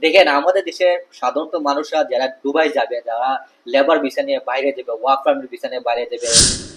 দেখেন আমাদের দেশের সাধারণত মানুষরা যারা দুবাই যাবে, যারা লেবার ভিসা নিয়ে বাইরে যাবে, ওয়ার্ক পারমিট ভিসা নিয়ে বাইরে যাবে,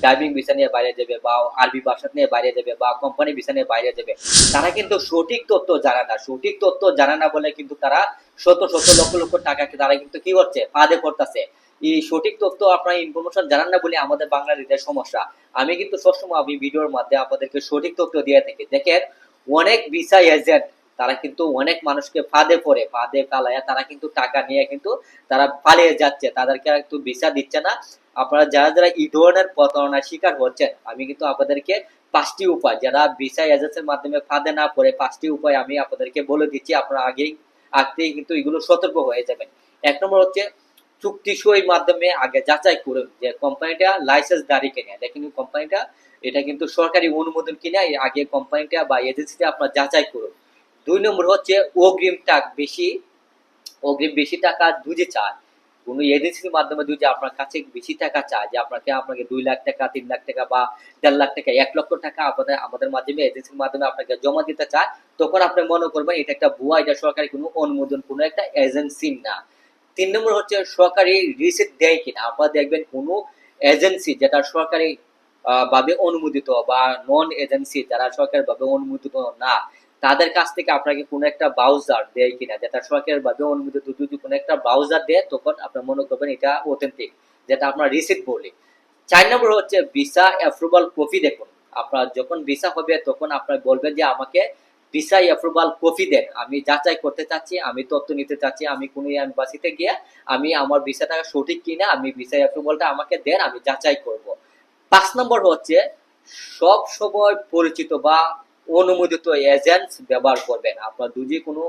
ড্রাইভিং ভিসা নিয়ে বাইরে যাবে, বা আরবি ভাষা নিয়ে বাইরে যাবে, বা কোম্পানি ভিসা নিয়ে বাইরে যাবে, তারা কিন্তু সঠিক তথ্য জানে না। সঠিক তথ্য জানে না বলে কিন্তু তারা শত শত লক্ষ লক্ষ টাকা তারা কিন্তু কি করছে, ফাঁদে পড়তেছে। এই সঠিক তথ্য আপনার ইনফরমেশন জানান না বলে আমাদের বাংলাদেশের সমস্যা। আমি কিন্তু সবসময় আমি ভিডিওর মাধ্যমে আপনাদেরকে সঠিক তথ্য দিয়ে থাকি। দেখেন অনেক ভিসা এজেন্ট তারা কিন্তু অনেক মানুষকে ফাঁদে পড়ে, ফাঁদে ফালায় তারা কিন্তু টাকা নিয়ে কিন্তু তারা পালিয়ে যাচ্ছে, তাদেরকে একটু ভিসা দিচ্ছে না। আপনারা যারা যারা এই ধরনের প্রতারণার শিকার হচ্ছেন, আমি কিন্তু আপনাদেরকে 5টি উপায়, যারা ভিসা এজেন্সির মাধ্যমে ফাঁদে না পড়ে 5টি উপায় আমি আপনাদেরকে বলে দিচ্ছি। আপনারা আগেই কিন্তু এগুলো সতর্ক হয়ে যাবেন। 1 নম্বর হচ্ছে চুক্তি সইর মাধ্যমে আগে যাচাই করুন যে কোম্পানিটা লাইসেন্স দাঁড়ি কিনা। দেখেন কোম্পানিটা এটা কিন্তু সরকারি অনুমোদন কিনা, আগে কোম্পানিটা বা এজেন্সিটা আপনার যাচাই করুন। 2 নম্বর হচ্ছে অগ্রিম বেশি টাকা যদি চায়, কোনো এজেন্সির মাধ্যমে যদি আপনার কাছে বেশি টাকা চায়, যে আপনাকে 2 লাখ টাকা, 3 লাখ টাকা বা 1.5 লাখ টাকা, 1 লক্ষ টাকা আমাদের মাধ্যমে এজেন্সির মাধ্যমে আপনাকে জমা দিতে চায়, তখন আপনি মনে করবেন এটা একটা ভুয়া, এটা সরকারি কোনো অনুমোদন কোনো একটা এজেন্সি না। 3 নম্বর হচ্ছে সরকারি রিসিট দেয় কিনা। আপনারা দেখবেন কোনো এজেন্সি যেটা সরকারি ভাবে অনুমোদিত, বা নন এজেন্সি যারা সরকারি ভাবে অনুমোদিত না, তাদের কাছ থেকে আপনাকে কোনো একটা ব্রাউজার দেয় কিনা, যেটা সরকারি ভাবে অনুমোদিত। যদি কোনো একটা ব্রাউজার দেয় তখন আপনার মনে করবেন এটা অথেন্টিক, যেটা আপনার রিসিট বলে। 4 নম্বর হচ্ছে ভিসা অ্যাপ্রুভাল কপি দেখুন। আপনার যখন ভিসা হবে তখন আপনার বলবেন যে আমাকে ভিসা অ্যাপ্রুভাল কপি দেন, আমি যাচাই করতে চাচ্ছি, আমি তথ্য নিতে চাচ্ছি, আমি কোনো এম্বাসিতে গিয়ে আমি আমার ভিসাটা সঠিক কিনা, আমি ভিসা অ্যাপ্রুভালটা আমাকে দেন, আমি যাচাই করব। 5 নম্বর হচ্ছে সব সময় পরিচিত বা অনুমোদিত এজেন্ট ব্যবহার করবেন। আপনার যদি কোনো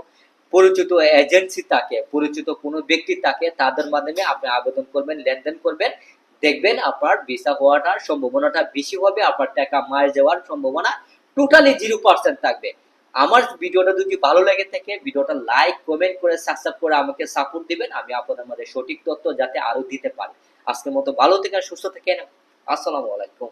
পরিচিত এজেন্সি থাকে, পরিচিত কোনো ব্যক্তি থাকে, তাদের মাধ্যমে আপনি আবেদন করবেন, লেনদেন করবেন। দেখবেন আপনার ভিসা হওয়াটার সম্ভাবনাটা বেশি হবে, আপনার টাকা মার যাওয়ার সম্ভাবনা টোটালি 0% থাকবে। আমার ভিডিওটা যদি ভালো লেগে থাকে, ভিডিওটা লাইক কমেন্ট করে সাবস্ক্রাইব করে আমাকে সাপোর্ট দিবেন, আমি আপনাদের মধ্যে সঠিক তথ্য যাতে আরো দিতে পারি। আজকের মতো ভালো থেকেন, সুস্থ থাকেন। আসসালামু আলাইকুম।